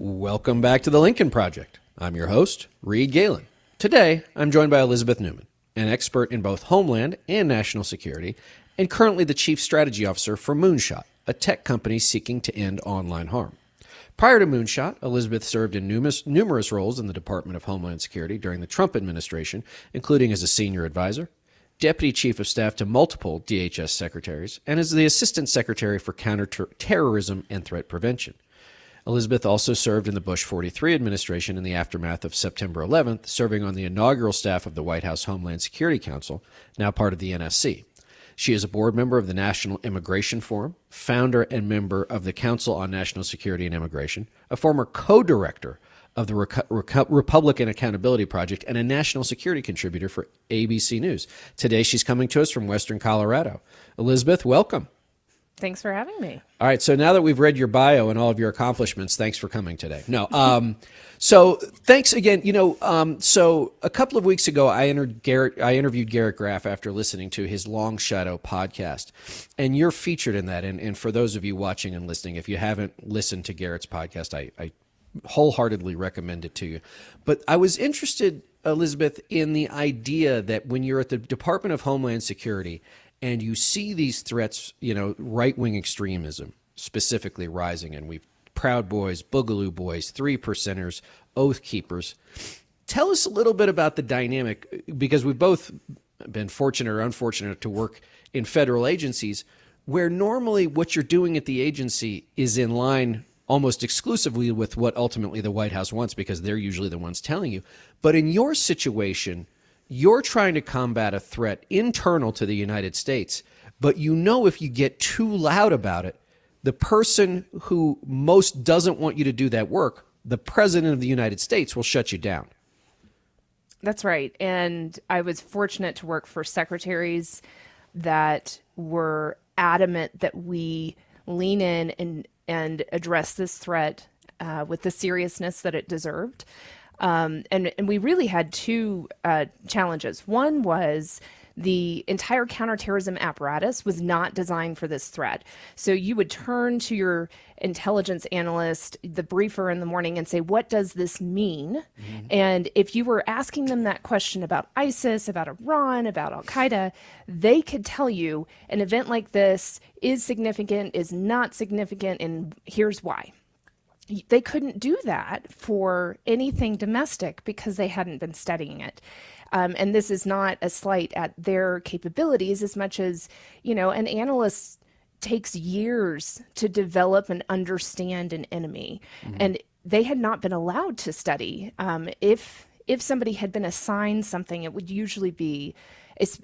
Welcome back to the Lincoln Project. I'm your host, Reed Galen. Today, I'm joined by Elizabeth Neumann, an expert in both Homeland and national security, and currently the Chief Strategy Officer for Moonshot, a tech company seeking to end online harm. Prior to Moonshot, Elizabeth served in numerous roles in the Department of Homeland Security during the Trump administration, including as a senior advisor, Deputy Chief of Staff to multiple DHS secretaries, and as the Assistant Secretary for Counterterrorism and Threat Prevention. Elizabeth also served in the Bush 43 administration in the aftermath of September 11th, serving on the inaugural staff of the White House Homeland Security Council, now part of the NSC. She is a board member of the National Immigration Forum, founder and member of the Council on National Security and Immigration, a former co-director of the Republican Accountability Project, and a national security contributor for ABC News. Today, she's coming to us from Western Colorado. Elizabeth, welcome. Thanks for having me. All right. So now that we've read your bio and all of your accomplishments, thanks for coming today. So thanks again. So a couple of weeks ago, I interviewed Garrett Graff after listening to his Long Shadow podcast, and you're featured in that. And for those of you watching and listening, if you haven't listened to Garrett's podcast, I wholeheartedly recommend it to you. But I was interested, Elizabeth, in the idea that when you're at the Department of Homeland Security and you see these threats, right-wing extremism specifically rising, and we've Proud Boys, Boogaloo Boys, 3%ers, Oath Keepers. Tell us a little bit about the dynamic, because we've both been fortunate or unfortunate to work in federal agencies where normally what you're doing at the agency is in line almost exclusively with what ultimately the White House wants, because they're usually the ones telling you. But in your situation, you're trying to combat a threat internal to the United States, but if you get too loud about it, the person who most doesn't want you to do that work, the President of the United States, will shut you down. That's right. And I was fortunate to work for secretaries that were adamant that we lean in and address this threat with the seriousness that it deserved. And we really had two challenges. One was the entire counterterrorism apparatus was not designed for this threat. So you would turn to your intelligence analyst, the briefer in the morning, and say, what does this mean? Mm-hmm. And if you were asking them that question about ISIS, about Iran, about Al-Qaeda, they could tell you an event like this is significant, is not significant, and here's why. They couldn't do that for anything domestic because they hadn't been studying it. And this is not a slight at their capabilities as much as, an analyst takes years to develop and understand an enemy. Mm-hmm. And they had not been allowed to study. If somebody had been assigned something, it would usually be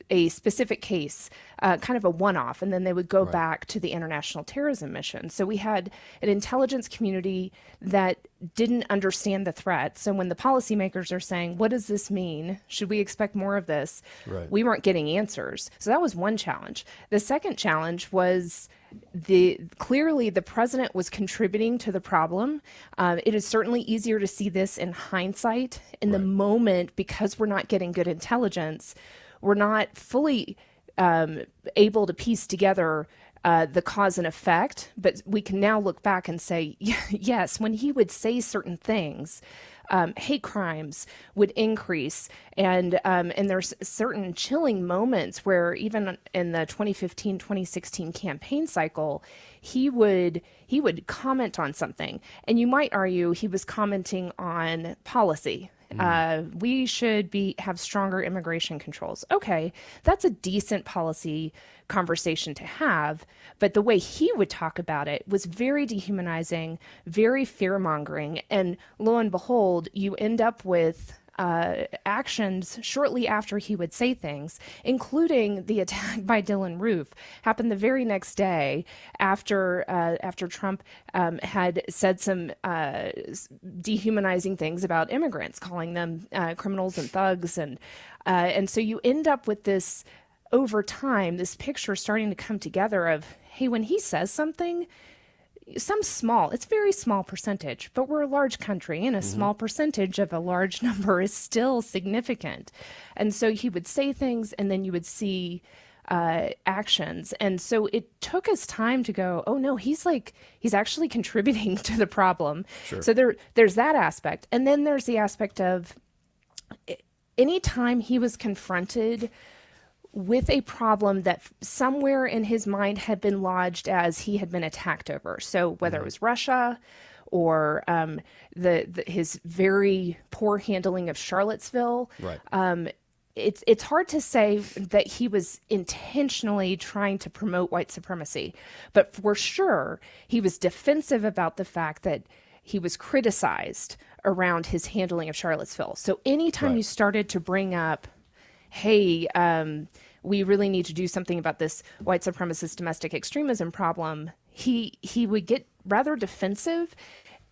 a specific case, kind of a one-off, and then they would go back to the international terrorism mission. So we had an intelligence community that didn't understand the threat. So when the policymakers are saying, what does this mean? Should we expect more of this? Right. We weren't getting answers. So that was one challenge. The second challenge was clearly the president was contributing to the problem. It is certainly easier to see this in hindsight. In the moment, because we're not getting good intelligence, we're not fully able to piece together the cause and effect, but we can now look back and say, yes, when he would say certain things, hate crimes would increase, and there's certain chilling moments where even in the 2015-2016 campaign cycle, he would comment on something, and you might argue he was commenting on policy. We should have stronger immigration controls. Okay, that's a decent policy conversation to have, but the way he would talk about it was very dehumanizing, very fear-mongering, and lo and behold, you end up with actions shortly after he would say things, including the attack by Dylan Roof, happened the very next day after Trump had said some dehumanizing things about immigrants, calling them criminals and thugs, and so you end up with this over time, this picture starting to come together of, hey, when he says something, it's very small percentage, but we're a large country, and a small percentage of a large number is still significant. And so he would say things, and then you would see actions. And so it took us time to go, oh no, he's actually contributing to the problem. Sure. So there's that aspect. And then there's the aspect of anytime he was confronted with a problem that somewhere in his mind had been lodged as he had been attacked over. So whether it was Russia or his very poor handling of Charlottesville, Right. It's hard to say that he was intentionally trying to promote white supremacy, but for sure he was defensive about the fact that he was criticized around his handling of Charlottesville. So anytime Right. you started to bring up, hey, we really need to do something about this white supremacist domestic extremism problem, he would get rather defensive,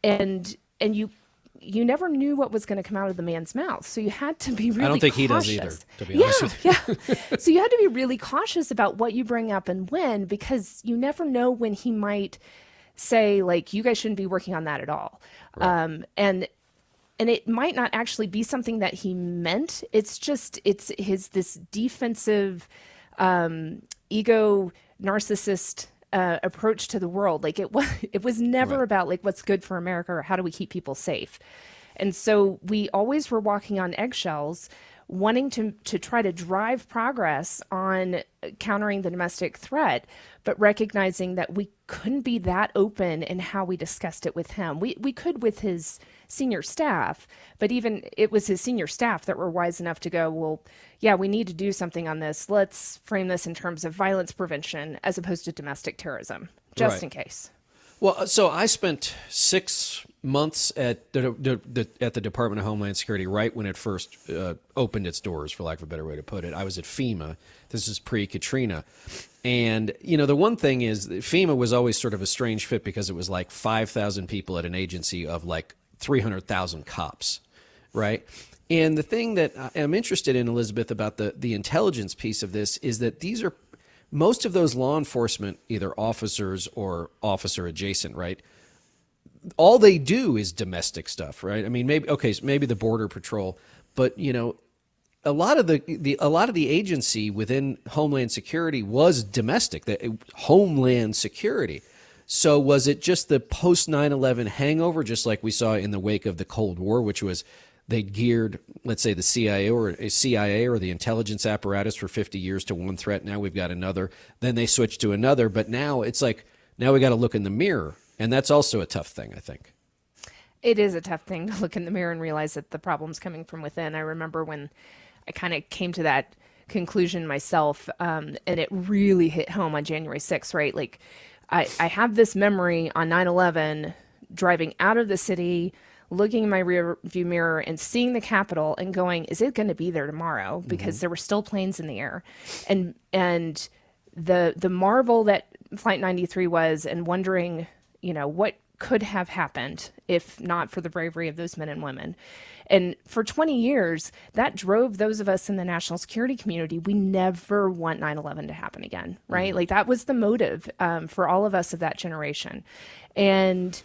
and you never knew what was going to come out of the man's mouth. So you had to be really I don't think he does cautious. either, to be honest with you. Yeah. So you had to be really cautious about what you bring up and when, because you never know when he might say, like, you guys shouldn't be working on that at all. Right. And it might not actually be something that he meant. It's this defensive, ego narcissist approach to the world. Like it was never Right. about like what's good for America or how do we keep people safe. And so we always were walking on eggshells, wanting to try to drive progress on countering the domestic threat, but recognizing that we couldn't be that open in how we discussed it with him. We could with his senior staff, but even it was his senior staff that were wise enough to go, well, yeah, we need to do something on this. Let's frame this in terms of violence prevention as opposed to domestic terrorism, just Right. in case. Well, so I spent 6 months at the Department of Homeland Security right when it first opened its doors, for lack of a better way to put it. I was at FEMA. This is pre-Katrina. And, the one thing is that FEMA was always sort of a strange fit because it was like 5,000 people at an agency of like 300,000 cops, right? And the thing that I'm interested in, Elizabeth, about the intelligence piece of this is that these are most of those law enforcement, either officers or officer adjacent, right? All they do is domestic stuff, right? I mean, maybe the Border Patrol, but a lot of the agency within Homeland Security was domestic, the Homeland Security. So was it just the post 9/11 hangover, just like we saw in the wake of the Cold War, which was they geared, let's say, the CIA or the intelligence apparatus for 50 years to one threat. Now we've got another. Then they switched to another. But now it's like, now we got to look in the mirror. And that's also a tough thing, I think. It is a tough thing to look in the mirror and realize that the problem's coming from within. I remember when I kind of came to that conclusion myself, and it really hit home on January 6th, right? Like, I have this memory on 9/11, driving out of the city, looking in my rear view mirror and seeing the Capitol and going, is it going to be there tomorrow? Because there were still planes in the air. And the marvel that Flight 93 was, and wondering, what could have happened if not for the bravery of those men and women. And for 20 years, that drove those of us in the national security community. We never want 9/11 to happen again, right? Mm-hmm. Like that was the motive for all of us of that generation. And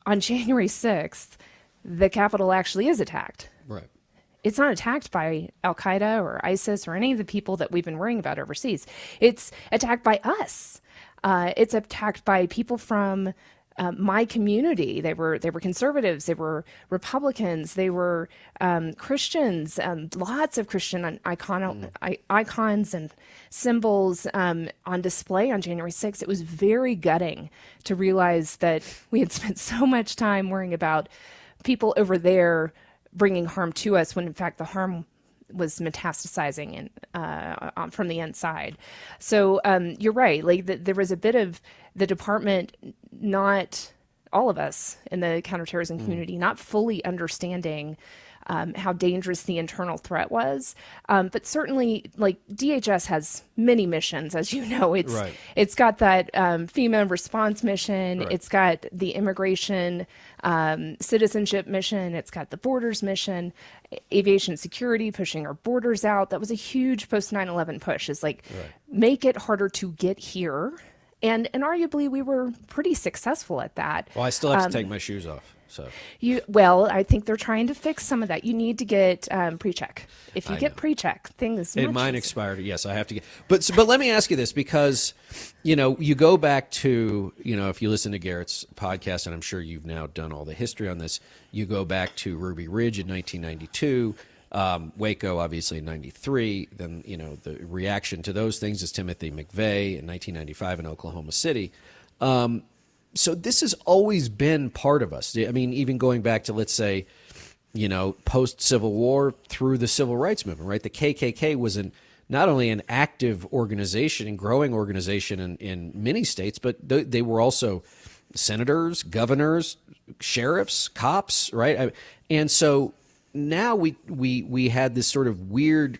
on January 6th, the Capitol actually is attacked. Right. It's not attacked by Al-Qaeda or ISIS or any of the people that we've been worrying about overseas. It's attacked by us. It's attacked by people from my community. They were conservatives, they were Republicans, they were Christians, lots of Christian icons and symbols on display on January 6th. It was very gutting to realize that we had spent so much time worrying about people over there bringing harm to us when in fact the harm was metastasizing from the inside. So you're right. Like there was a bit of the department, not all of us in the counterterrorism community, not fully understanding how dangerous the internal threat was. But certainly, like DHS has many missions, as you know. It's got that FEMA response mission. Right. It's got the immigration citizenship mission. It's got the borders mission, aviation security, pushing our borders out. That was a huge post 9/11 push. Is like make it harder to get here. And arguably we were pretty successful at that. Well, I still have to take my shoes off. So Well, I think they're trying to fix some of that. You need to get pre-check. If you I get know. pre-check, things And much mine easier. expired. Yes, I have to get. But let me ask you this, because you go back to, if you listen to Garrett's podcast, and I'm sure you've now done all the history on this. You go back to Ruby Ridge in 1992, Waco obviously in 93. Then the reaction to those things is Timothy McVeigh in 1995 in Oklahoma City. So this has always been part of us. I mean, even going back to, let's say, post-Civil War through the Civil Rights Movement, right? The KKK was not only an active organization and growing organization in many states, but they were also senators, governors, sheriffs, cops, right? And so now we had this sort of weird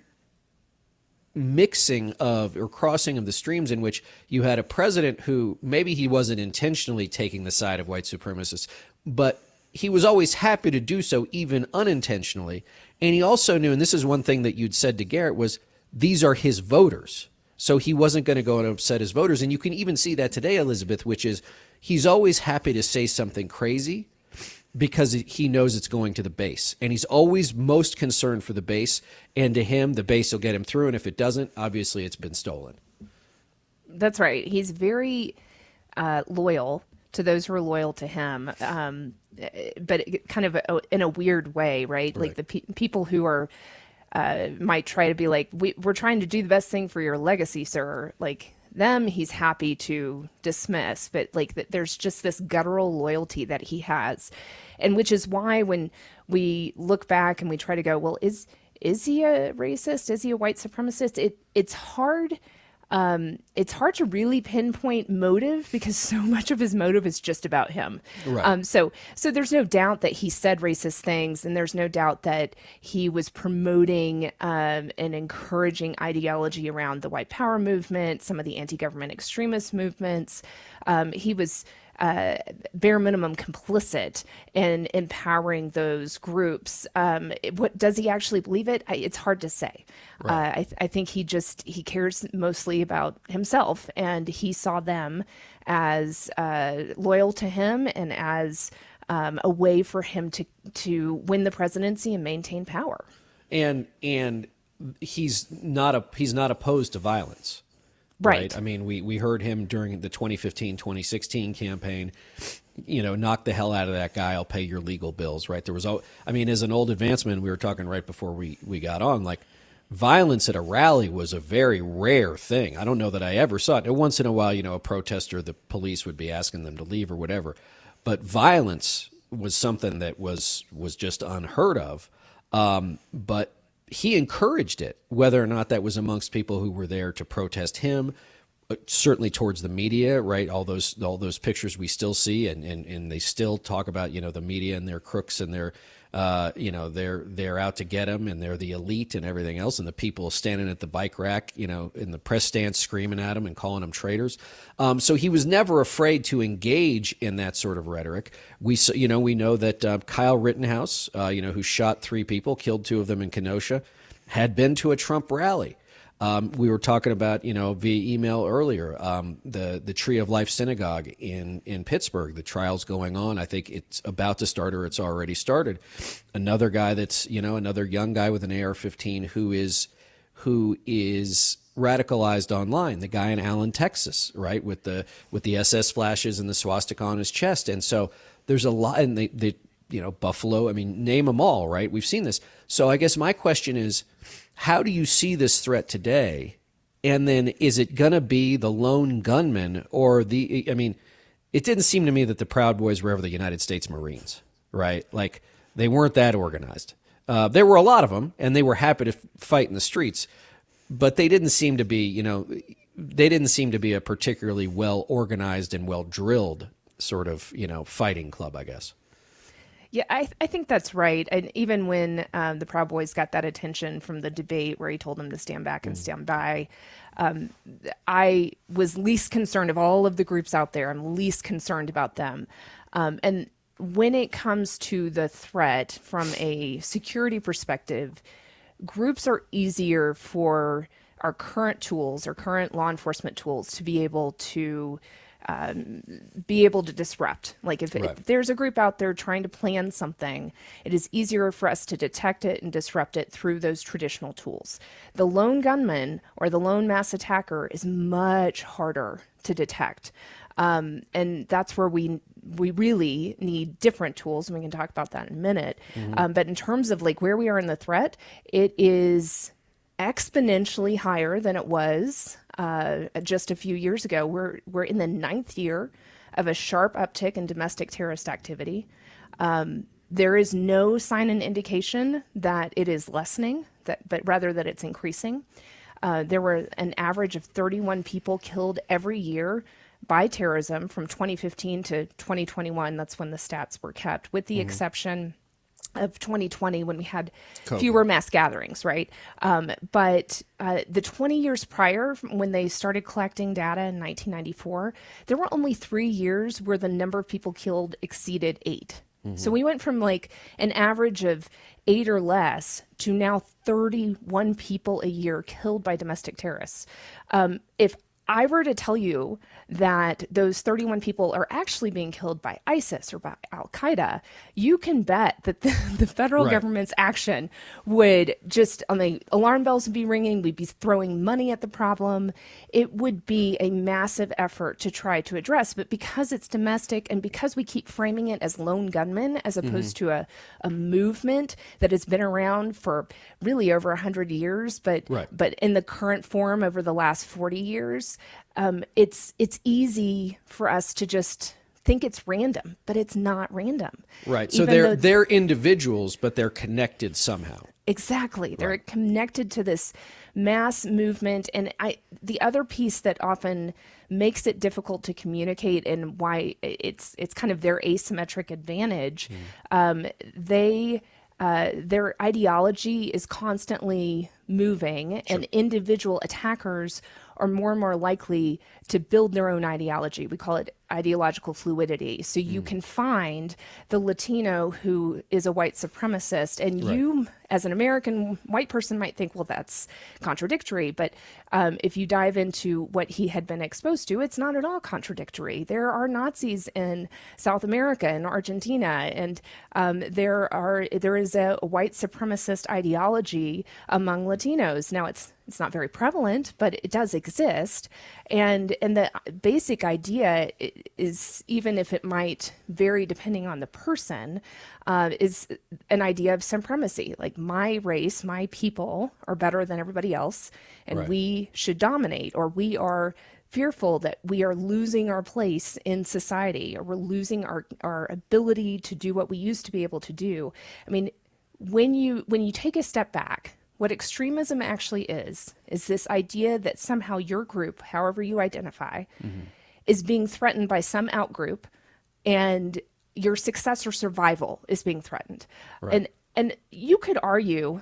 mixing of, or crossing of, the streams, in which you had a president who maybe he wasn't intentionally taking the side of white supremacists, but he was always happy to do so, even unintentionally. And he also knew, and this is one thing that you'd said to Garrett, was these are his voters. So he wasn't going to go and upset his voters. And you can even see that today, Elizabeth, which is he's always happy to say something crazy because he knows it's going to the base. And he's always most concerned for the base. And to him, the base will get him through. And if it doesn't, obviously it's been stolen. That's right. He's very loyal to those who are loyal to him, but kind of in a weird way, right? Like the people who are might try to be like, we're trying to do the best thing for your legacy, sir. Like them, he's happy to dismiss, but like there's just this guttural loyalty that he has, and which is why when we look back and we try to go, well, is he a racist? Is he a white supremacist? It's hard. It's hard to really pinpoint motive because so much of his motive is just about him. Right. So there's no doubt that he said racist things, and there's no doubt that he was promoting and encouraging ideology around the white power movement, some of the anti-government extremist movements. He was bare minimum complicit in empowering those groups. What does he actually believe it? It's hard to say. Right. I think he cares mostly about himself, and he saw them as loyal to him and as a way for him to win the presidency and maintain power. And he's not opposed to violence. Right. I mean, we heard him during the 2015-2016 campaign, knock the hell out of that guy. I'll pay your legal bills. Right. There was, as an old advancement, we were talking right before we got on, like violence at a rally was a very rare thing. I don't know that I ever saw it. Once in a while, a protester, the police would be asking them to leave or whatever. But violence was something that was just unheard of. But he encouraged it, whether or not that was amongst people who were there to protest him, certainly towards the media, right? All those pictures we still see, and they still talk about, the media and their crooks and their, they're out to get him, and they're the elite and everything else, and the people standing at the bike rack, in the press stand screaming at him and calling them traitors. So he was never afraid to engage in that sort of rhetoric. We know that Kyle Rittenhouse, who shot 3 people, killed 2 of them in Kenosha, had been to a Trump rally. We were talking about, via email earlier, the Tree of Life Synagogue in Pittsburgh. The trial's going on. I think it's about to start, or it's already started. Another guy that's, another young guy with an AR-15 who is radicalized online. The guy in Allen, Texas, right, with the SS flashes and the swastika on his chest. And so there's a lot, and they Buffalo. I mean, name them all, right? We've seen this. So I guess my question is, how do you see this threat today? And then is it going to be the lone gunman or it didn't seem to me that the Proud Boys were ever the United States Marines, right? Like they weren't that organized. There were a lot of them, and they were happy to fight in the streets, but they didn't seem to be, a particularly well organized and well drilled sort of, fighting club, I guess. Yeah, I think that's right. And even when the Proud Boys got that attention from the debate where he told them to stand back and stand by, I was least concerned of all of the groups out there. I'm least concerned about them. And when it comes to the threat from a security perspective, groups are easier for our current tools, our current law enforcement tools, to be able to be able to disrupt. Like if there's a group out there trying to plan something, it is easier for us to detect it and disrupt it through those traditional tools. The lone gunman or the lone mass attacker is much harder to detect. And that's where we really need different tools, and we can talk about that in a minute. But in terms of like where we are in the threat, it is exponentially higher than it was just a few years ago. We're in the 9th year of a sharp uptick in domestic terrorist activity. There is no sign and indication that it is lessening, but rather that it's increasing. There were an average of 31 people killed every year by terrorism from 2015 to 2021. That's when the stats were kept, with the exception of 2020 when we had fewer mass gatherings, right? But the 20 years prior, when they started collecting data in 1994, there were only 3 years where the number of people killed exceeded 8. So we went from like an average of 8 or less to now 31 people a year killed by domestic terrorists. If I were to tell you that those 31 people are actually being killed by ISIS or by Al-Qaeda, you can bet that the federal government's action would just, on the alarm bells would be ringing, we'd be throwing money at the problem. It would be a massive effort to try to address, but because it's domestic and because we keep framing it as lone gunmen as opposed to a movement that has been around for really over 100 years, but in the current form over the last 40 years, it's easy for us to just think it's random, but it's not random. Right. So they're individuals, but they're connected somehow. Exactly. They're connected to this mass movement. And the other piece that often makes it difficult to communicate and why it's kind of their asymmetric advantage, their ideology is constantly moving, and individual attackers are more and more likely to build their own ideology. We call it ideological fluidity. So you can find the Latino who is a white supremacist, and you, as an American white person, might think, well, that's contradictory. But if you dive into what he had been exposed to, it's not at all contradictory. There are Nazis in South America and Argentina, and there is a white supremacist ideology among Latinos. Now, it's not very prevalent, but it does exist. And the basic idea is, even if it might vary depending on the person, is an idea of supremacy. Like, my race, my people are better than everybody else, and we should dominate, or we are fearful that we are losing our place in society, or we're losing our ability to do what we used to be able to do. I mean, when you take a step back, what extremism actually is this idea that somehow your group, however you identify, is being threatened by some outgroup, and your success or survival is being threatened. And you could argue,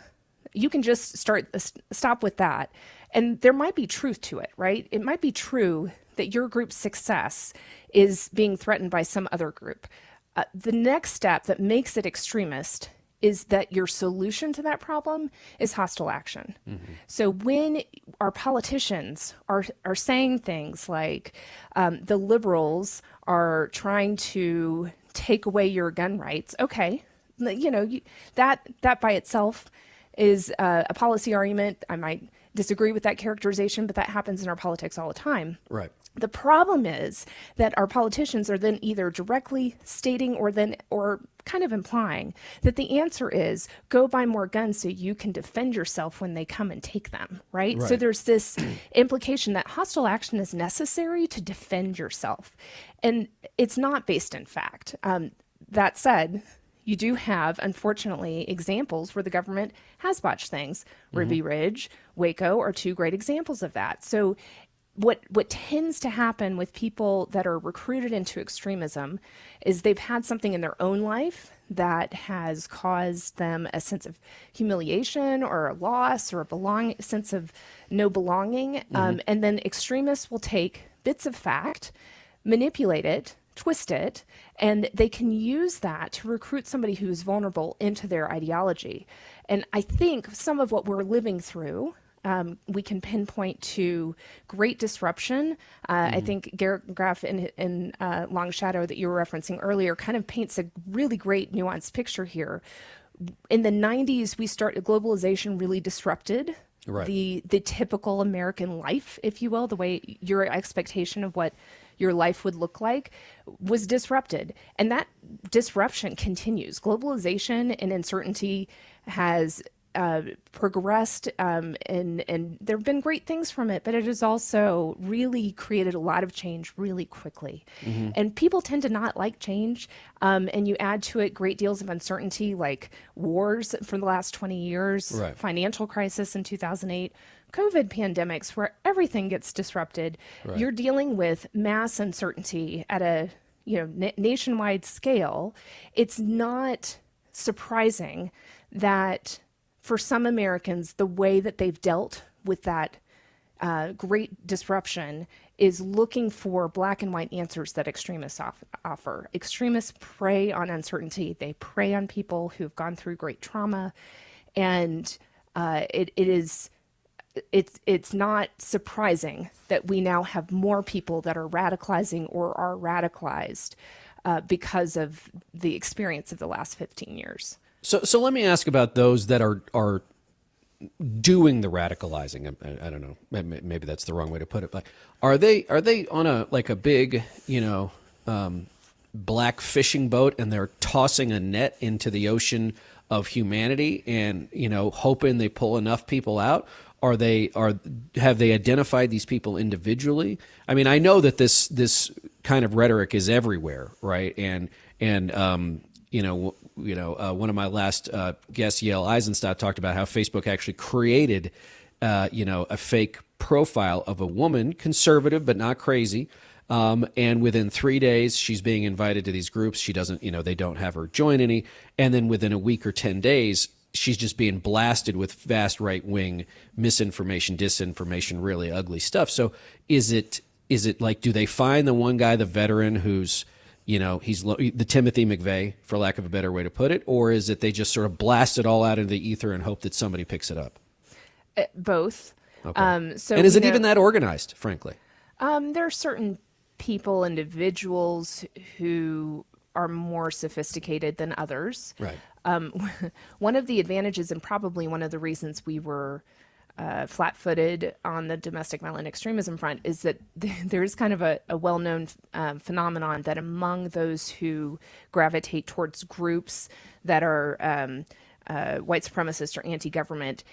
you can just stop with that, and there might be truth to it, right? It might be true that your group's success is being threatened by some other group. The next step that makes it extremist is that your solution to that problem is hostile action. So when our politicians are saying things like the liberals are trying to take away your gun rights, okay, that by itself is a policy argument. I might disagree with that characterization, but that happens in our politics all the time. Right. The problem is that our politicians are then either directly stating or kind of implying that the answer is go buy more guns so you can defend yourself when they come and take them, right? So there's this implication that hostile action is necessary to defend yourself. And it's not based in fact. That said, you do have, unfortunately, examples where the government has botched things. Ruby Ridge, Waco are two great examples of that. So what tends to happen with people that are recruited into extremism is they've had something in their own life that has caused them a sense of humiliation or a loss or a sense of no belonging. And then extremists will take bits of fact, manipulate it, twist it, and they can use that to recruit somebody who's vulnerable into their ideology. And I think some of what we're living through we can pinpoint to great disruption. I think Garrett Graff in Long Shadow that you were referencing earlier kind of paints a really great nuanced picture here. In the 90s, globalization really disrupted the typical American life, if you will, the way your expectation of what your life would look like was disrupted. And that disruption continues. Globalization and uncertainty has progressed, and there have been great things from it, but it has also really created a lot of change really quickly. And people tend to not like change, and you add to it great deals of uncertainty, like wars for the last 20 years, financial crisis in 2008, COVID pandemics, where everything gets disrupted. You're dealing with mass uncertainty at a nationwide scale. It's not surprising that for some Americans, the way that they've dealt with that great disruption is looking for black and white answers that extremists offer. Extremists prey on uncertainty. They prey on people who've gone through great trauma. And it's not surprising that we now have more people that are radicalizing or are radicalized because of the experience of the last 15 years. So let me ask about those that are doing the radicalizing. I don't know. Maybe that's the wrong way to put it. But are they on a big black fishing boat, and they're tossing a net into the ocean of humanity and hoping they pull enough people out? Have they identified these people individually? I mean, I know that this kind of rhetoric is everywhere, right? And one of my last guests, Yael Eisenstadt, talked about how Facebook actually created, a fake profile of a woman, conservative but not crazy. And within 3 days, she's being invited to these groups. She doesn't, they don't have her join any. And then within a week or 10 days, she's just being blasted with vast right-wing misinformation, disinformation, really ugly stuff. So is it like, do they find the one guy, the veteran, who's he's the Timothy McVeigh, for lack of a better way to put it, or is it they just sort of blast it all out into the ether and hope that somebody picks it up? Both. Okay. And is it even that organized, frankly? There are certain people, individuals who are more sophisticated than others. Right. One of the advantages, and probably one of the reasons we were flat-footed on the domestic violent extremism front, is that there is kind of a well-known phenomenon that among those who gravitate towards groups that are white supremacist or anti-government,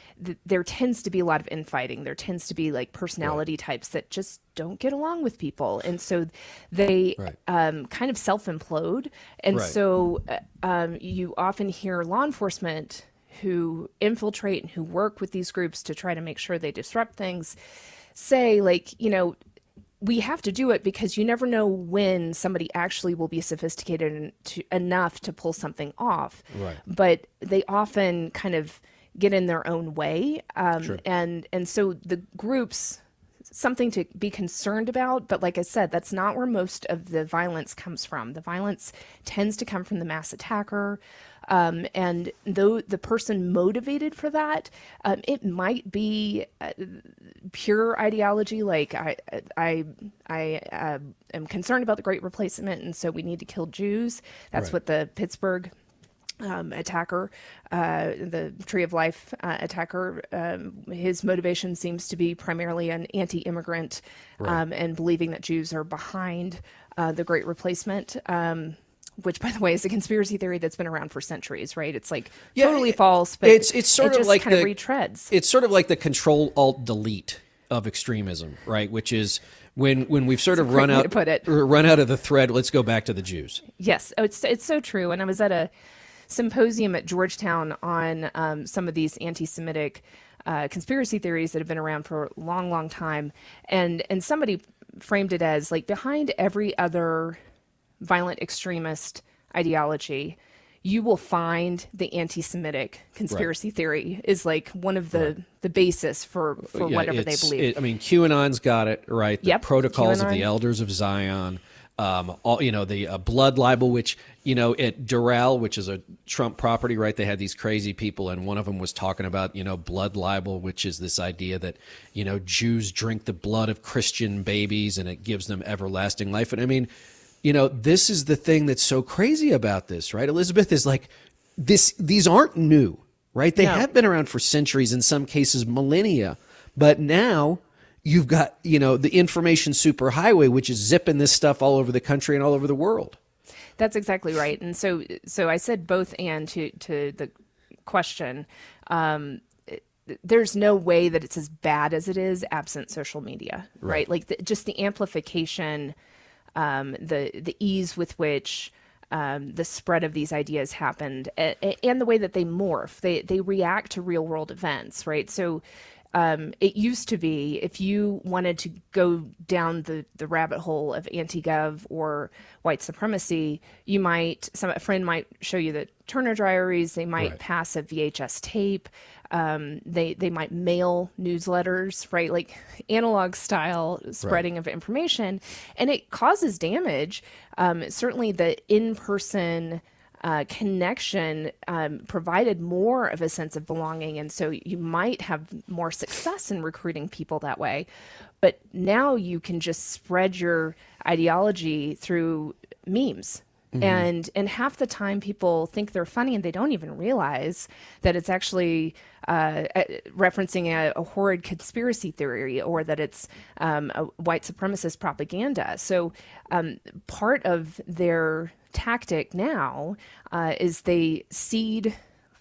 there tends to be a lot of infighting. There tends to be like personality types that just don't get along with people. And so they kind of self-implode. And so you often hear law enforcement who infiltrate and who work with these groups to try to make sure they disrupt things say, like, we have to do it because you never know when somebody actually will be sophisticated enough to pull something off. Right. But they often kind of get in their own way. And so the groups, something to be concerned about. But like I said, that's not where most of the violence comes from. The violence tends to come from the mass attacker. And though the person motivated for that, it might be pure ideology. Like I am concerned about the Great Replacement, and so we need to kill Jews. That's what the Pittsburgh attacker, the Tree of Life attacker, his motivation seems to be primarily an anti-immigrant and believing that Jews are behind the Great Replacement. Which, by the way, is a conspiracy theory that's been around for centuries, right? It's like totally false, but it's sort of just like kind of retreads. It's sort of like the Control-Alt-Delete of extremism, right? Which is when we've sort of run out of the thread. Let's go back to the Jews. Yes, it's so true. And I was at a symposium at Georgetown on some of these anti-Semitic conspiracy theories that have been around for a long, long time, and somebody framed it as like behind every other violent extremist ideology, you will find the anti-Semitic conspiracy theory is like one of the basis for whatever they believe. QAnon's got it, right? The Protocols of the Elders of Zion. all, the blood libel, which, at Doral, which is a Trump property, right? They had these crazy people, and one of them was talking about, blood libel, which is this idea that, Jews drink the blood of Christian babies and it gives them everlasting life. And I mean, this is the thing that's so crazy about this, right? Elizabeth, is like these aren't new, right? They have been around for centuries, in some cases millennia, but now you've got, the information superhighway, which is zipping this stuff all over the country and all over the world. That's exactly right. And so I said both and to the question. There's no way that it's as bad as it is absent social media, right? Like just the amplification, the ease with which the spread of these ideas happened, and the way that they morph, they react to real world events, right? So it used to be, if you wanted to go down the rabbit hole of anti-gov or white supremacy, a friend might show you the Turner Diaries, they might pass a VHS tape, they might mail newsletters, right? Like analog style spreading of information, and it causes damage. Certainly the in-person connection provided more of a sense of belonging, and so you might have more success in recruiting people that way. But now you can just spread your ideology through memes. And half the time people think they're funny and they don't even realize that it's actually referencing a horrid conspiracy theory, or that it's a white supremacist propaganda. So part of their tactic now is they seed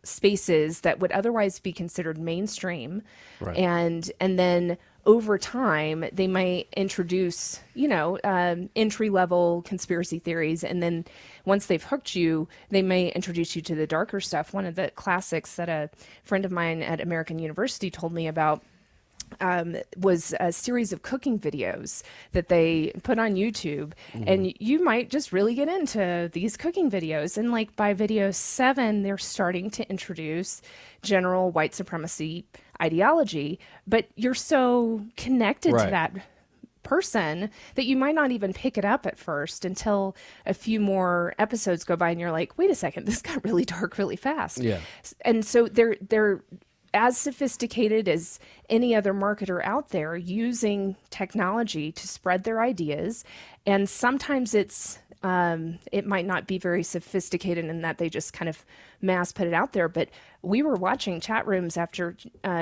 spaces that would otherwise be considered mainstream, and then over time they may introduce entry level conspiracy theories, and then once they've hooked you, they may introduce you to the darker stuff. One of the classics that a friend of mine at American University told me about was a series of cooking videos that they put on YouTube, and you might just really get into these cooking videos. And like by video 7, they're starting to introduce general white supremacy ideology, but you're so connected to that person that you might not even pick it up at first until a few more episodes go by and you're like, wait a second, this got really dark really fast. And so they're as sophisticated as any other marketer out there, using technology to spread their ideas. And sometimes it might not be very sophisticated in that they just kind of mass put it out there. But we were watching chat rooms after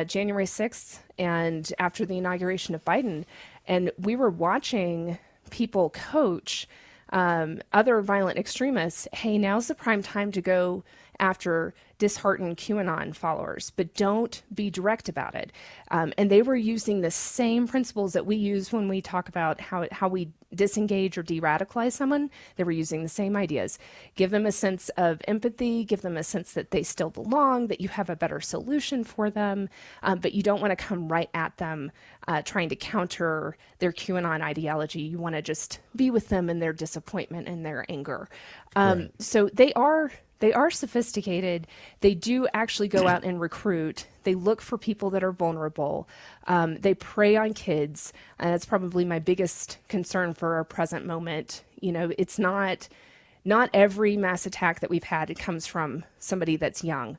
January 6th and after the inauguration of Biden, and we were watching people coach other violent extremists. Hey, now's the prime time to go after disheartened QAnon followers, but don't be direct about it. And they were using the same principles that we use when we talk about how we disengage or de-radicalize someone. They were using the same ideas. Give them a sense of empathy, give them a sense that they still belong, that you have a better solution for them, but you don't want to come right at them trying to counter their QAnon ideology. You want to just be with them in their disappointment and their anger. So they are sophisticated. They do actually go out and recruit. They look for people that are vulnerable. They prey on kids. And that's probably my biggest concern for our present moment. It's not every mass attack that we've had, it comes from somebody that's young.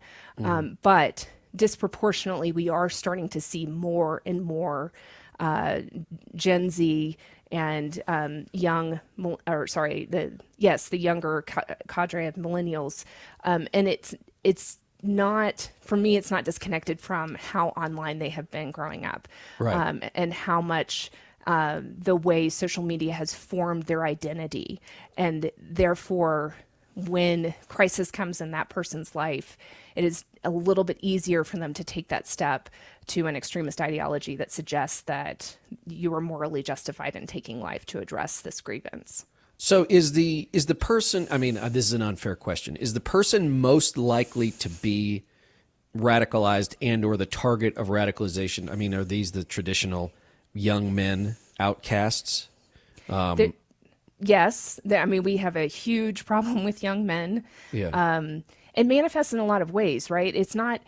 But disproportionately, we are starting to see more and more Gen Z and the younger cadre of millennials, and it's not, for me, it's not disconnected from how online they have been growing up, and how much the way social media has formed their identity, and therefore when crisis comes in that person's life, it is a little bit easier for them to take that step to an extremist ideology that suggests that you are morally justified in taking life to address this grievance. So is the person, I mean, this is an unfair question, is the person most likely to be radicalized and or the target of radicalization? I mean, are these the traditional young men outcasts? Yes. I mean, we have a huge problem with young men. It manifests in a lot of ways, right? It's not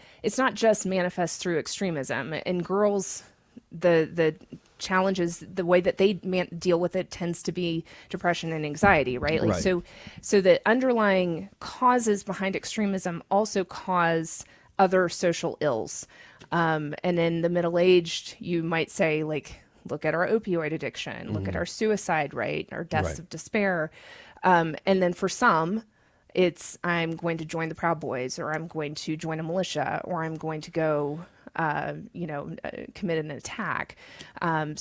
just manifest through extremism. And girls, the challenges, the way that they deal with it tends to be depression and anxiety, right? Like, Right. so the underlying causes behind extremism also cause other social ills. And in the middle-aged, you might say, like, look at our opioid addiction, look at our suicide rate, our deaths Right. of despair. And then for some, it's I'm going to join the Proud Boys, or I'm going to join a militia, or I'm going to go, commit an attack. When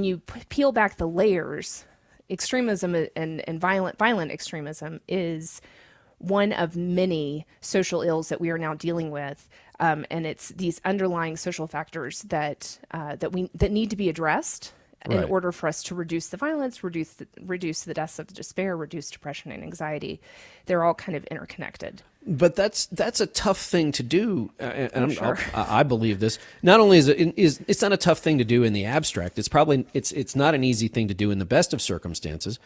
you peel back the layers, extremism and violent extremism is one of many social ills that we are now dealing with, and it's these underlying social factors that need to be addressed in Right. order for us to reduce the violence, reduce the deaths of despair, reduce depression and anxiety. They're all kind of interconnected. But that's a tough thing to do, and Sure. I believe this. Not only it's not a tough thing to do in the abstract. It's not an easy thing to do in the best of circumstances.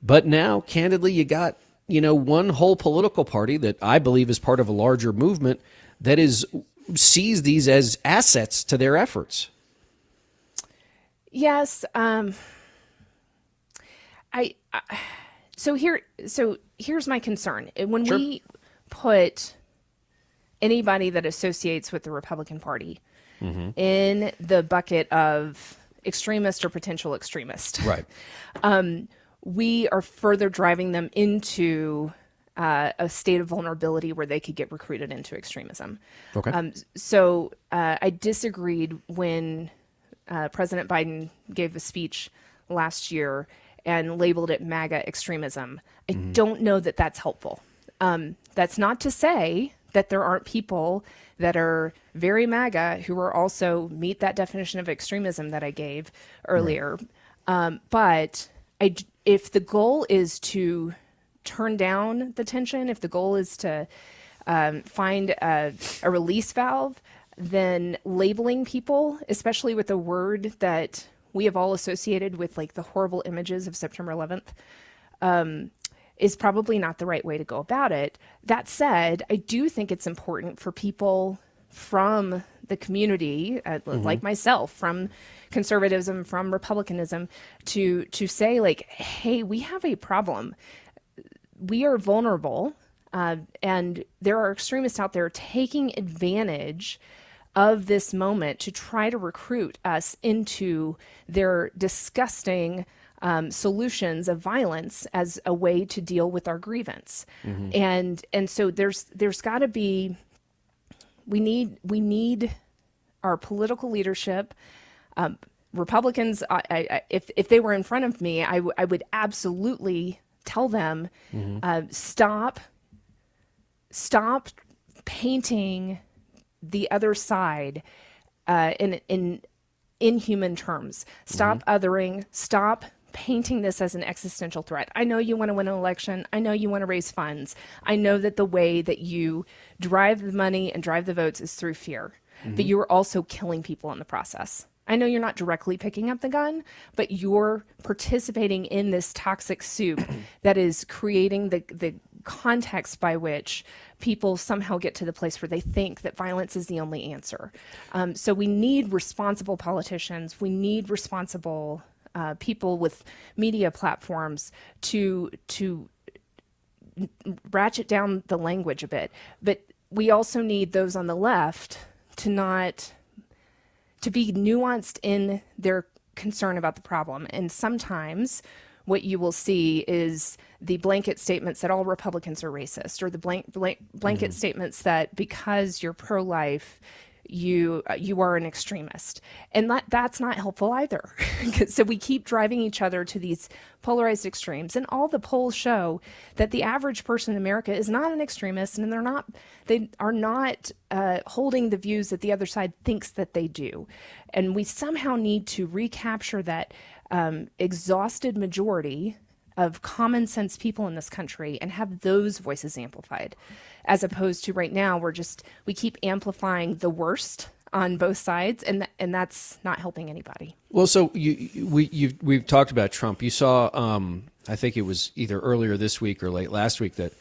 But now, candidly, you got one whole political party that I believe is part of a larger movement that sees these as assets to their efforts. Yes. So here's my concern. When Sure. we put anybody that associates with the Republican Party in the bucket of extremist or potential extremist, Right. we are further driving them into a state of vulnerability where they could get recruited into extremism. Okay. I disagreed when President Biden gave a speech last year and labeled it MAGA extremism. I don't know that that's helpful. That's not to say that there aren't people that are very MAGA who are also meet that definition of extremism that I gave earlier. But if the goal is to turn down the tension, if the goal is to find a release valve, then labeling people, especially with a word that we have all associated with like the horrible images of September 11th, is probably not the right way to go about it. That said, I do think it's important for people from the community, like myself, from conservatism, from republicanism, to say like, hey, we have a problem. We are vulnerable, and there are extremists out there taking advantage of this moment to try to recruit us into their disgusting solutions of violence as a way to deal with our grievance. And so there's got to be, we need our political leadership. Republicans, if they were in front of me, I would absolutely tell them, stop painting the other side in inhuman terms. Stop othering. Stop painting this as an existential threat. I know you want to win an election. I know you want to raise funds. I know that the way that you drive the money and drive the votes is through fear, but you are also killing people in the process. I know you're not directly picking up the gun, but you're participating in this toxic soup that is creating the context by which people somehow get to the place where they think that violence is the only answer. So we need responsible politicians. We need responsible people with media platforms to ratchet down the language a bit. But we also need those on the left to be nuanced in their concern about the problem. And sometimes what you will see is the blanket statements that all Republicans are racist, or the blanket statements that because you're pro-life, you are an extremist. And that's not helpful either. So we keep driving each other to these polarized extremes, and all the polls show that the average person in America is not an extremist, and they are not holding the views that the other side thinks that they do. And we somehow need to recapture that exhausted majority of common sense people in this country and have those voices amplified, as opposed to right now we keep amplifying the worst on both sides, and that's not helping anybody. Well, so we've talked about Trump. You saw, I think it was either earlier this week or late last week, that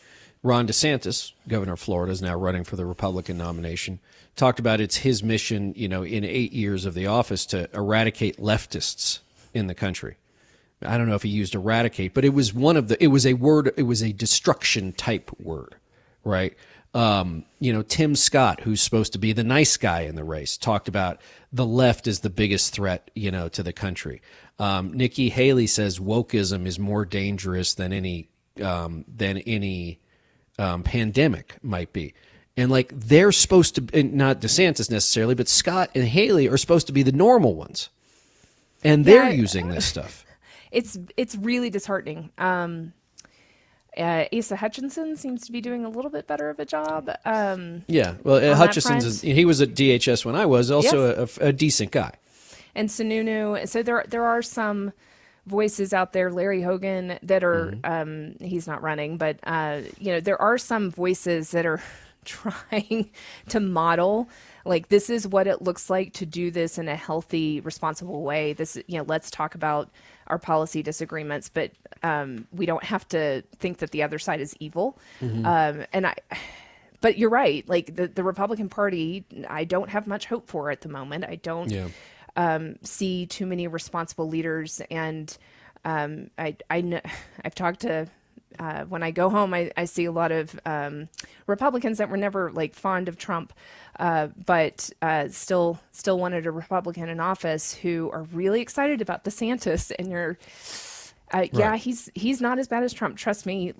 Ron DeSantis, governor of Florida, is now running for the Republican nomination, talked about it's his mission, in 8 years of the office to eradicate leftists in the country. I don't know if he used eradicate, but it was it was a destruction type word, right? Tim Scott, who's supposed to be the nice guy in the race, talked about the left is the biggest threat, to the country. Nikki Haley says wokeism is more dangerous than any pandemic might be. And they're supposed to, and not DeSantis necessarily, but Scott and Haley are supposed to be the normal ones. And they're using this stuff. It's really disheartening. Asa Hutchinson seems to be doing a little bit better of a job. Hutchinson's he was at DHS when I was, also a decent guy. And Sununu. So there are some voices out there, Larry Hogan, that are, he's not running, but, there are some voices that are trying to model, this is what it looks like to do this in a healthy, responsible way. This, let's talk about our policy disagreements, but we don't have to think that the other side is evil. But you're right. The Republican Party, I don't have much hope for at the moment. I don't see too many responsible leaders. And I know I've talked to, when I go home, I see a lot of Republicans that were never fond of Trump, but still wanted a Republican in office who are really excited about DeSantis. And you're, right. He's not as bad as Trump. Trust me.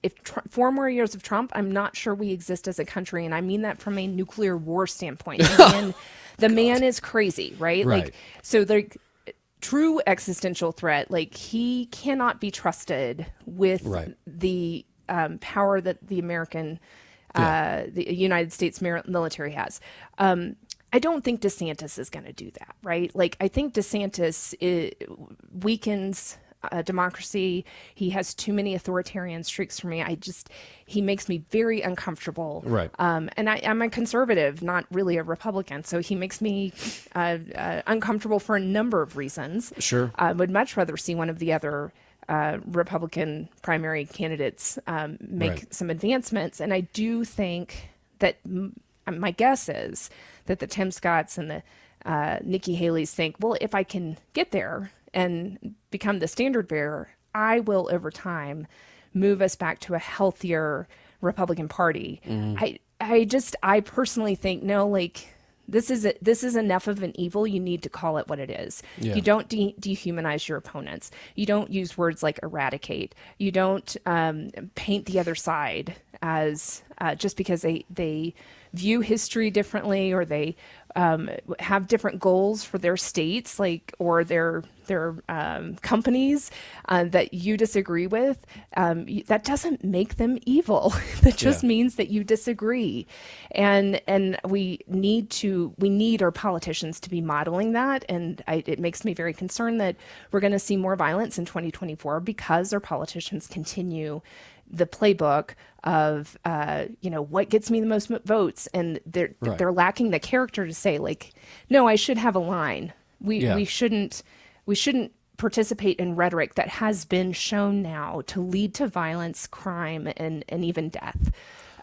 If 4 more years of Trump, I'm not sure we exist as a country. And I mean that from a nuclear war standpoint. The man is crazy, right? Right. True existential threat. He cannot be trusted with the power that the American, the United States military has. I don't think DeSantis is going to do that, right? I think DeSantis weakens democracy. He has too many authoritarian streaks for me. He makes me very uncomfortable. Right. And I'm a conservative, not really a Republican. So he makes me uncomfortable for a number of reasons. Sure. I would much rather see one of the other Republican primary candidates make some advancements. And I do think that my guess is that the Tim Scotts and the Nikki Haley's think, well, if I can get there and become the standard bearer, I will over time move us back to a healthier Republican Party. I personally think, no, this is enough of an evil. You need to call it what it is. Yeah. You don't dehumanize your opponents. You don't use words like eradicate. You don't paint the other side as just because they view history differently, or they have different goals for their states, or their companies that you disagree with. That doesn't make them evil. That just means that you disagree, and we need our politicians to be modeling that. And it makes me very concerned that we're going to see more violence in 2024 because our politicians continue the playbook of what gets me the most votes, and they're lacking the character to say no, I should have a line. We shouldn't participate in rhetoric that has been shown now to lead to violence, crime, and even death.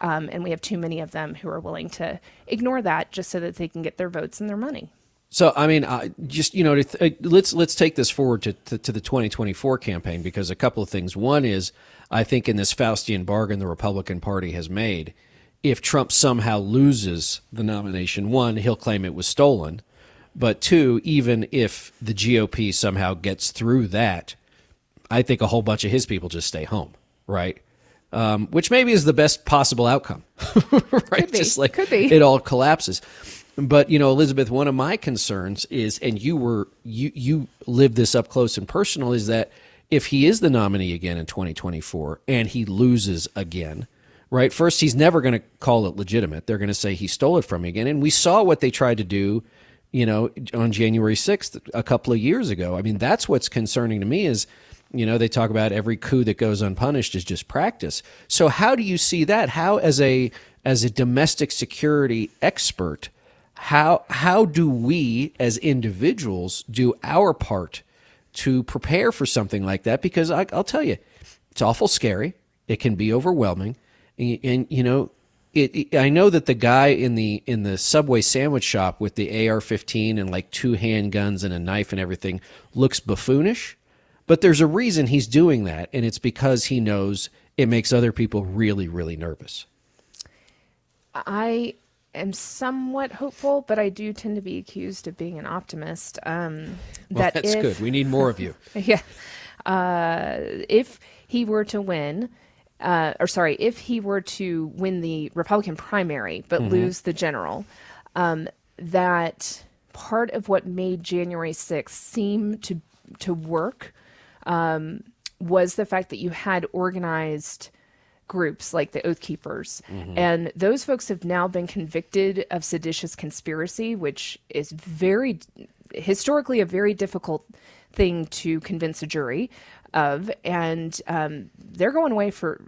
And we have too many of them who are willing to ignore that just so that they can get their votes and their money. So, I mean, let's take this forward to the 2024 campaign, because a couple of things. One is, I think in this Faustian bargain the Republican Party has made, if Trump somehow loses the nomination, one, he'll claim it was stolen. But two, even if the GOP somehow gets through that, I think a whole bunch of his people just stay home, right? Which maybe is the best possible outcome, right? Could be. It all collapses. But, Elizabeth, one of my concerns is, and you lived this up close and personal, is that if he is the nominee again in 2024 and he loses again, right? First, he's never going to call it legitimate. They're going to say he stole it from me again. And we saw what they tried to do, on January 6th a couple of years ago. I mean, that's what's concerning to me is, they talk about every coup that goes unpunished is just practice. So how do you see that? How, as a domestic security expert, how do we as individuals do our part to prepare for something like that? Because I'll tell you, it's awful scary. It can be overwhelming. And you know, I know that the guy in the Subway sandwich shop with the AR-15 and like 2 handguns and a knife and everything looks buffoonish, but there's a reason he's doing that, and it's because he knows it makes other people really, really nervous. I am somewhat hopeful, but I do tend to be accused of being an optimist. Well, that's good. We need more of you. Yeah. If he were to win, if he were to win the Republican primary but lose the general, that part of what made January 6th seem to work was the fact that you had organized groups like the Oath Keepers. And those folks have now been convicted of seditious conspiracy, which is historically a very difficult thing to convince a jury of. And they're going away for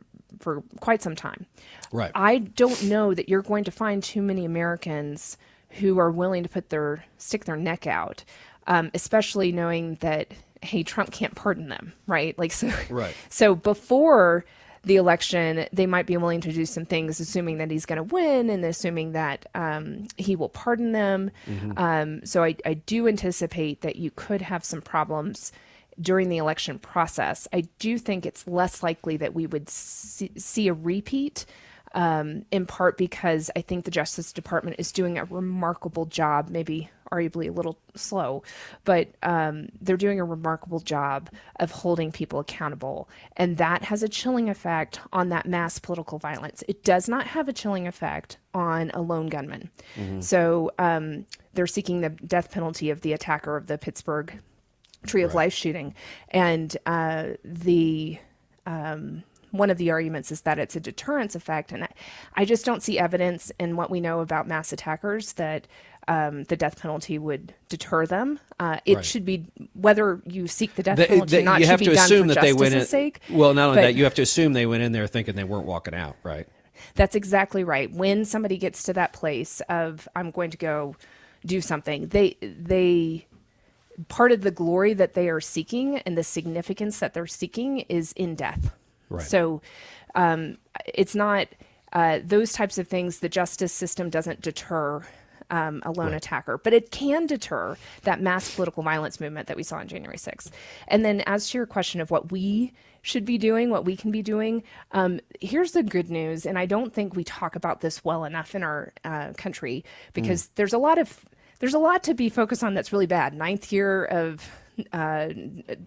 quite some time. Right. I don't know that you're going to find too many Americans who are willing to stick their neck out, especially knowing that, hey, Trump can't pardon them, right? Like, so, right. So before the election, they might be willing to do some things, assuming that he's going to win and assuming that he will pardon them. So I do anticipate that you could have some problems during the election process. I do think it's less likely that we would see a repeat, in part because I think the Justice Department is doing a remarkable job, maybe arguably a little slow, but they're doing a remarkable job of holding people accountable. And that has a chilling effect on that mass political violence. It does not have a chilling effect on a lone gunman. So they're seeking the death penalty of the attacker of the Pittsburgh Tree of Life shooting. And one of the arguments is that it's a deterrence effect. And I just don't see evidence in what we know about mass attackers that the death penalty would deter them. It should be, whether you seek the death penalty or not, you have should to be assume done for that they went in. justice's sake. Well, not only that, you have to assume they went in there thinking they weren't walking out, right? That's exactly right. When somebody gets to that place of, I'm going to go do something, they part of the glory that they are seeking and the significance that they're seeking is in death. Right. So it's not those types of things. The justice system doesn't deter a lone attacker, but it can deter that mass political violence movement that we saw on January 6th. And then as to your question of what we should be doing, what we can be doing, here's the good news. And I don't think we talk about this well enough in our country, because there's a lot to be focused on that's really bad. 9th year of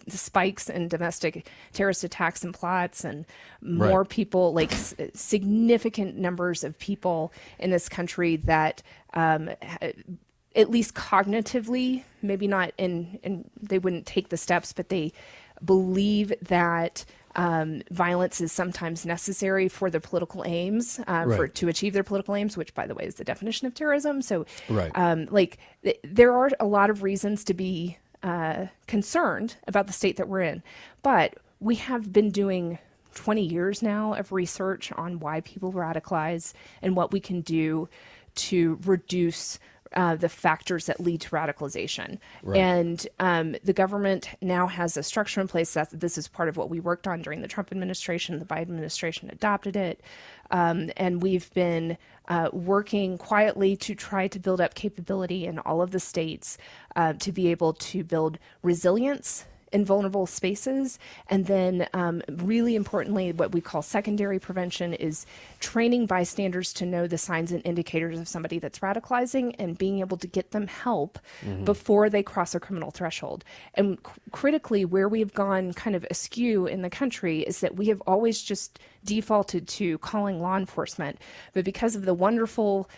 spikes in domestic terrorist attacks and plots, and more people, like significant numbers of people in this country that at least cognitively, maybe not in they wouldn't take the steps, but they believe that violence is sometimes necessary for their political aims, to achieve their political aims, which, by the way, is the definition of terrorism. So, there are a lot of reasons to be concerned about the state that we're in, but we have been doing 20 years now of research on why people radicalize and what we can do to reduce the factors that lead to radicalization. And the government now has a structure in place. This is part of what we worked on during the Trump administration. The Biden administration adopted it. And we've been working quietly to try to build up capability in all of the states to be able to build resilience in vulnerable spaces. And then really importantly, what we call secondary prevention is training bystanders to know the signs and indicators of somebody that's radicalizing and being able to get them help before they cross a criminal threshold. And critically, where we've gone kind of askew in the country is that we have always just defaulted to calling law enforcement. But because of the wonderful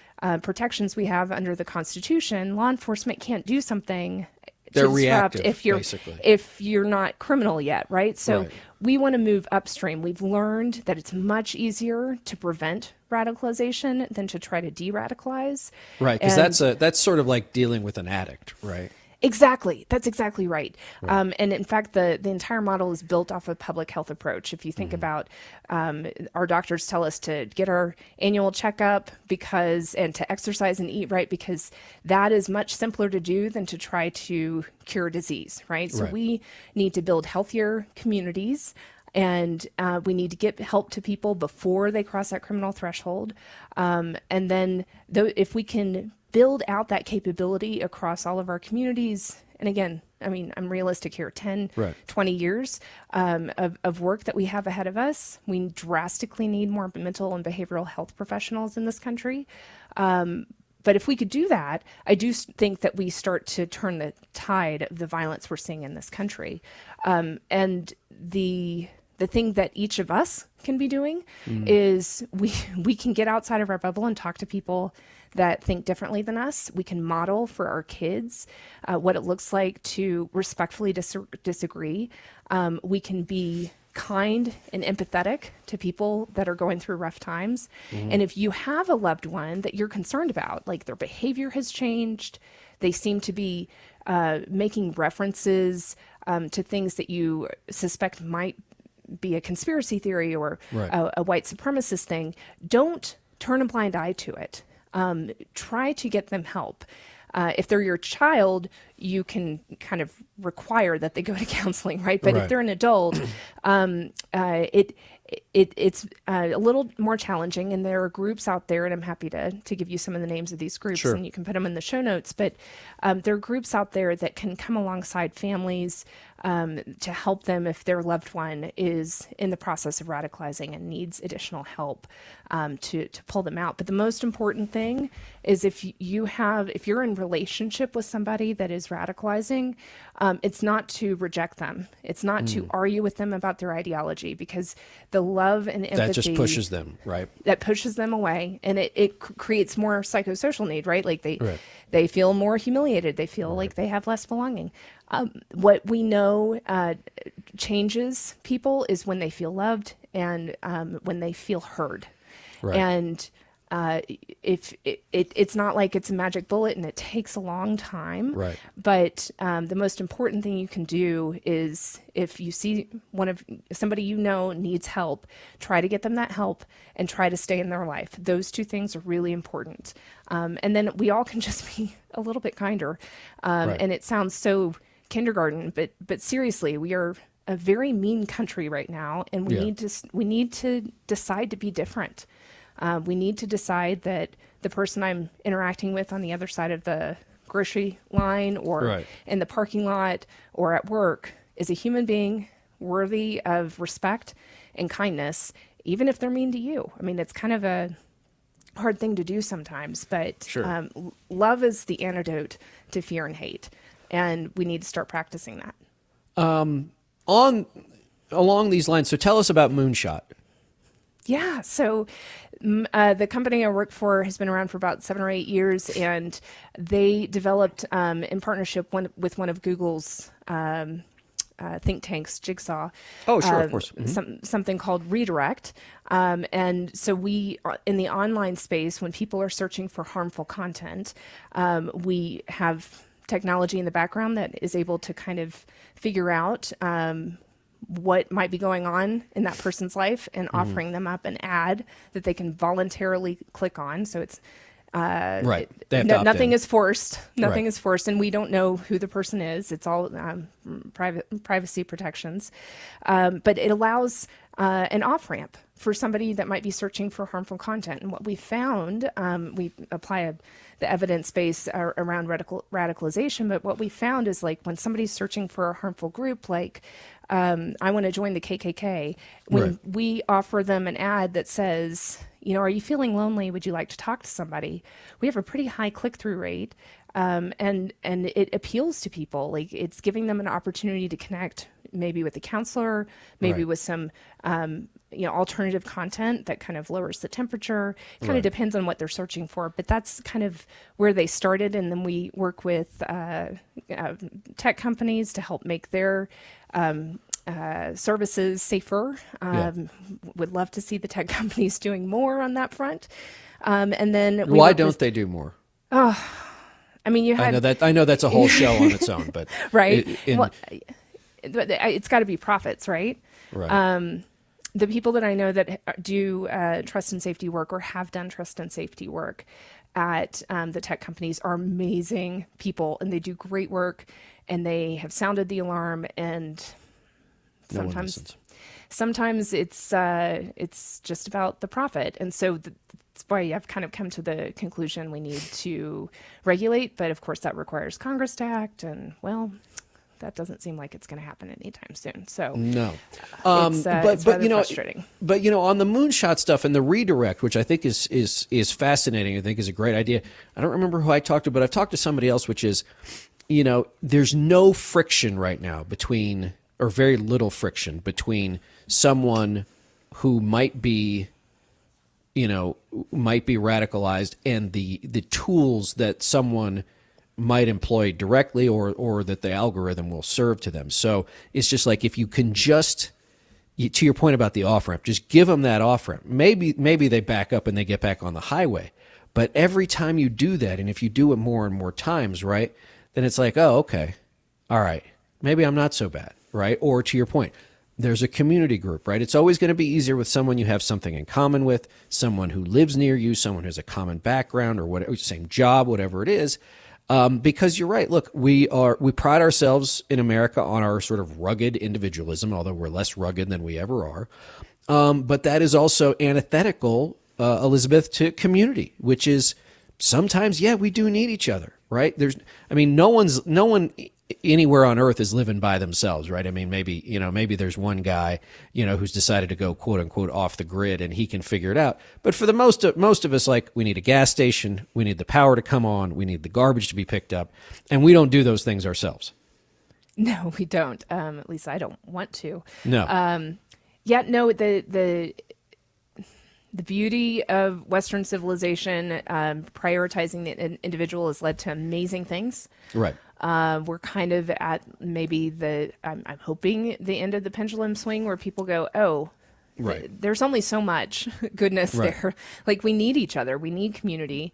protections we have under the Constitution, law enforcement can't do something they're to disrupt reactive, if you're not criminal yet, right? So we want to move upstream. We've learned that it's much easier to prevent radicalization than to try to de-radicalize. Right, because that's sort of like dealing with an addict, right? Exactly. That's exactly right. And in fact, the entire model is built off a public health approach. If you think about our doctors tell us to get our annual checkup and to exercise and eat right, because that is much simpler to do than to try to cure disease, right? So we need to build healthier communities And we need to get help to people before they cross that criminal threshold. And then if we can build out that capability across all of our communities, and again, I mean, I'm realistic here, 10, Right. 20 years of work that we have ahead of us. We drastically need more mental and behavioral health professionals in this country. But if we could do that, I do think that we start to turn the tide of the violence we're seeing in this country. And the thing that each of us can be doing is we can get outside of our bubble and talk to people that think differently than us. We can model for our kids what it looks like to respectfully disagree. We can be kind and empathetic to people that are going through rough times. And if you have a loved one that you're concerned about, like their behavior has changed, they seem to be making references to things that you suspect might be a conspiracy theory or Right. a white supremacist thing, don't turn a blind eye to it. Try to get them help. If they're your child, you can kind of require that they go to counseling, right? But Right. if they're an adult, it's a little more challenging. And there are groups out there, and I'm happy to give you some of the names of these groups, Sure. and you can put them in the show notes. But there are groups out there that can come alongside families to help them if their loved one is in the process of radicalizing and needs additional help to pull them out. But the most important thing is if you're in relationship with somebody that is radicalizing, it's not to reject them. It's not to argue with them about their ideology, because the love and empathy That just pushes them, right? that pushes them away, and it creates more psychosocial need, right? Like Right. they feel more humiliated. They feel like they have less belonging. What we know changes people is when they feel loved and when they feel heard. Right. And if it's not like it's a magic bullet and it takes a long time. Right. But the most important thing you can do is if you see somebody you know needs help, try to get them that help and try to stay in their life. Those two things are really important. And then we all can just be a little bit kinder. Right. And it sounds so kindergarten, but seriously, we are a very mean country right now, and we need to decide to be different. We need to decide that the person I'm interacting with on the other side of the grocery line or Right. in the parking lot or at work is a human being worthy of respect and kindness, even if they're mean to you. I mean, it's kind of a hard thing to do sometimes, but Sure. love is the antidote to fear and hate, and we need to start practicing that. Along these lines, so tell us about Moonshot. Yeah. So the company I work for has been around for about 7 or 8 years, and they developed in partnership with one of Google's think tanks, Jigsaw. Oh, sure, of course. Mm-hmm. Something called Redirect. And so we, in the online space, when people are searching for harmful content, we have technology in the background that is able to kind of figure out what might be going on in that person's life and offering them up an ad that they can voluntarily click on. So it's Right. They have to opt nothing in. is forced. Nothing Right. is forced, and we don't know who the person is. It's all privacy protections, but it allows an off-ramp for somebody that might be searching for harmful content. And what we found, we apply the evidence base around radicalization, but what we found is like when somebody's searching for a harmful group, like I want to join the KKK, when Right. we offer them an ad that says, you know, are you feeling lonely? Would you like to talk to somebody? We have a pretty high click-through rate, and it appeals to people. Like it's giving them an opportunity to connect, maybe with a counselor, maybe Right. with some alternative content that kind of lowers the temperature. It kind Right. of depends on what they're searching for, but that's kind of where they started. And then we work with tech companies to help make their services safer. Would love to see the tech companies doing more on that front. And then we Why work don't with- they do more? I mean, you had I know that's a whole show on its own, but right. in- Well, it's got to be profits, right? right. The people that I know that do trust and safety work or have done trust and safety work at the tech companies are amazing people, and they do great work, and they have sounded the alarm, and No one sometimes listens. sometimes it's just about the profit. And so that's why I've kind of come to the conclusion we need to regulate. But of course, that requires Congress to act. And well, that doesn't seem like it's going to happen anytime soon. So no, it's rather frustrating. But on the moonshot stuff and the redirect, which I think is fascinating, I think is a great idea. I don't remember who I talked to, but I've talked to somebody else, which is, there's no friction right now between, or very little friction between someone who might be radicalized and the tools that someone might employ directly or that the algorithm will serve to them. So it's just like, if you can just, to your point about the off-ramp, just give them that off-ramp. Maybe they back up and they get back on the highway. But every time you do that, and if you do it more and more times, right, then it's like, oh, okay, all right, maybe I'm not so bad, right? Or to your point, there's a community group, right? It's always going to be easier with someone you have something in common with, someone who lives near you, someone who has a common background or whatever, same job, whatever it is. Because you're right. Look, we pride ourselves in America on our sort of rugged individualism, although we're less rugged than we ever are. But that is also antithetical, Elizabeth, to community, which is sometimes, we do need each other, right? No one anywhere on earth is living by themselves, right? I mean, maybe there's one guy, who's decided to go quote unquote off the grid and he can figure it out. But for the most of us, like, we need a gas station, we need the power to come on, we need the garbage to be picked up, and we don't do those things ourselves. No, we don't. At least I don't want to. No. The beauty of Western civilization, prioritizing the individual, has led to amazing things. Right. We're kind of at maybe I'm hoping the end of the pendulum swing where people go, oh, right, there's only so much goodness there. Like, we need each other. We need community.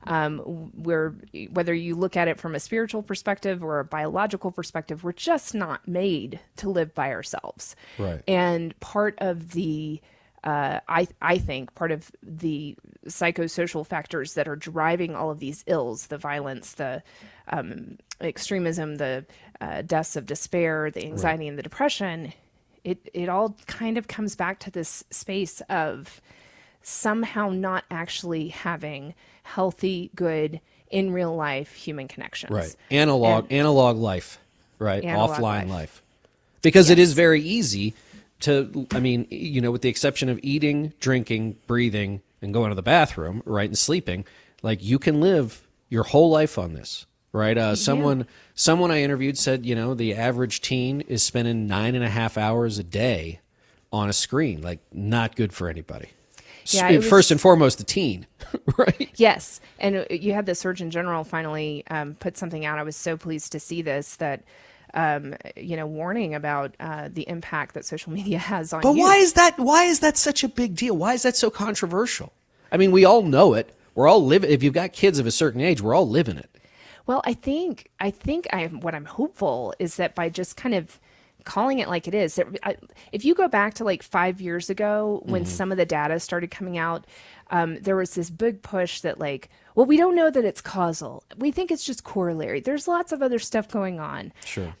Whether you look at it from a spiritual perspective or a biological perspective, we're just not made to live by ourselves. Right. And part of the I think part of the psychosocial factors that are driving all of these ills, the violence, the extremism, the deaths of despair, the anxiety and the depression, it all kind of comes back to this space of somehow not actually having healthy, good, in real life human connections. Right. Analog life, right? Analog Offline life. Because it is very easy to, with the exception of eating, drinking, breathing, and going to the bathroom, right, and sleeping, like, you can live your whole life on this, right? Someone I interviewed said, the average teen is spending 9.5 hours a day on a screen, like, not good for anybody. Yeah, first and foremost, the teen, right? Yes, and you had the Surgeon General finally put something out. I was so pleased to see this, that warning about the impact that social media has on But youth. Why is that such a big deal? Why is that so controversial? I mean, we all know it. We're all living. If you've got kids of a certain age, we're all living it. Well, I think what I'm hopeful is that by just kind of calling it like it is, if you go back to like 5 years ago when some of the data started coming out, there was this big push that, like, well, we don't know that it's causal. We think it's just corollary. There's lots of other stuff going on. Sure.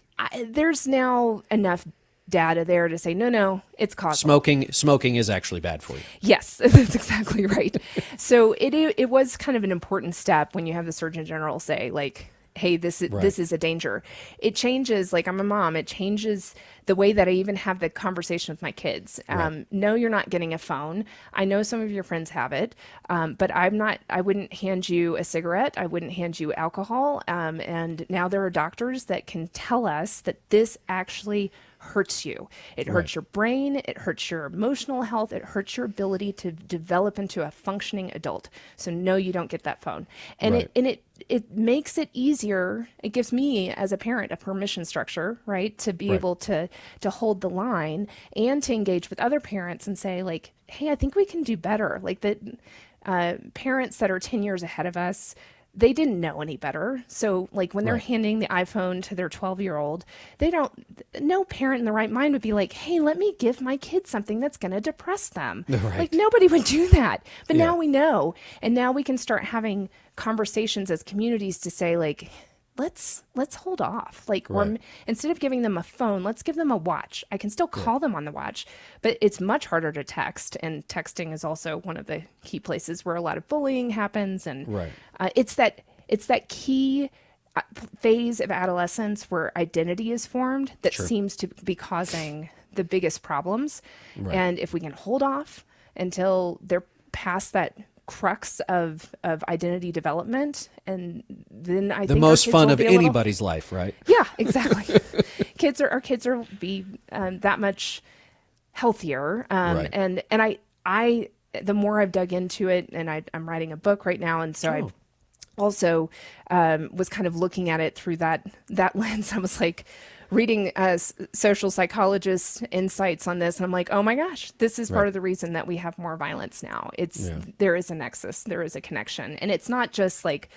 There's now enough data there to say, no, it's causal. Smoking is actually bad for you. Yes, that's exactly right. So it was kind of an important step when you have the Surgeon General say, like, hey, this is a danger. It changes, like, I'm a mom, it changes the way that I even have the conversation with my kids. No, you're not getting a phone. I know some of your friends have it, but I wouldn't hand you a cigarette. I wouldn't hand you alcohol. And now there are doctors that can tell us that this actually hurts you. It hurts your brain. It hurts your emotional health. It hurts your ability to develop into a functioning adult. So no, you don't get that phone. And it makes it easier. It gives me as a parent a permission structure, right? To be able to hold the line and to engage with other parents and say, like, hey, I think we can do better. Like, that parents that are 10 years ahead of us, they didn't know any better. So, like, when they're handing the iPhone to their 12-year-old, no parent in the right mind would be like, hey, let me give my kid something that's going to depress them. Like, nobody would do that. But now we know. And now we can start having conversations as communities to say, like, let's hold off. Like, or Right. instead of giving them a phone, let's give them a watch. I can still call them on the watch, but it's much harder to text. And texting is also one of the key places where a lot of bullying happens. And Right. it's that key phase of adolescence where identity is formed that seems to be causing the biggest problems. Right. And if we can hold off until they're past that crux of identity development, and then I The think our most kids fun will of be a little- anybody's life, right? Yeah, exactly. Our kids are be that much healthier. Right. And I the more I've dug into it, and I'm writing a book right now, and so I also was kind of looking at it through that lens. I was like reading social psychologists' insights on this, and I'm like, oh my gosh, this is part of the reason that we have more violence now. There is a nexus, there is a connection, and it's not just like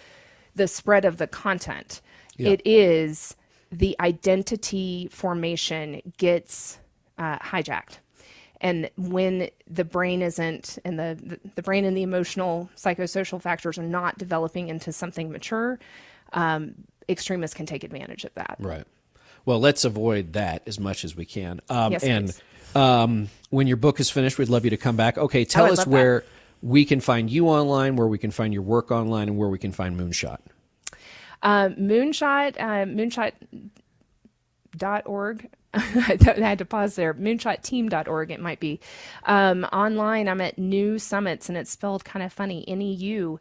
the spread of the content. Yeah. It is the identity formation gets hijacked. And when the brain isn't, and the brain and the emotional psychosocial factors are not developing into something mature, extremists can take advantage of that. Right. Well, let's avoid that as much as we can. Yes, and when your book is finished, we'd love you to come back. Okay, tell I'd us love that. where we can find you online, where we can find your work online, and where we can find Moonshot. Moonshot.org. I had to pause there. Moonshotteam.org, it might be. Online, I'm at New Summits, and it's spelled kind of funny, NEUSUMMITS,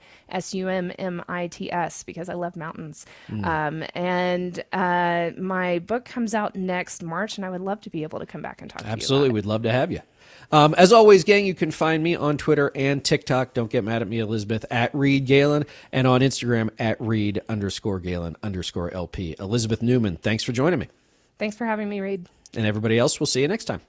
because I love mountains. And my book comes out next March, and I would love to be able to come back and talk to you Absolutely. about We'd love to have you. As always, gang, you can find me on Twitter and TikTok. Don't get mad at me, Elizabeth, at Reed Galen, and on Instagram at Reed_Galen_LP. Elizabeth Neumann, thanks for joining me. it. Thanks for having me, Reed. And everybody else, we'll see you next time.